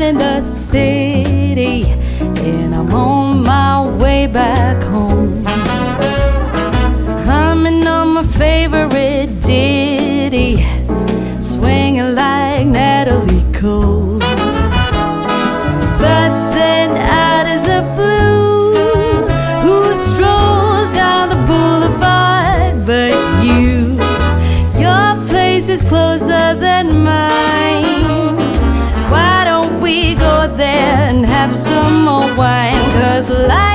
night in the city, and I'm on my way back home. Humming on my favorite ditty, swinging like Natalie Cole. But then out of the blue, who strolls down the boulevard but you? Your place is closer than mine. Why don't we go there and have some more wine? 'Cause life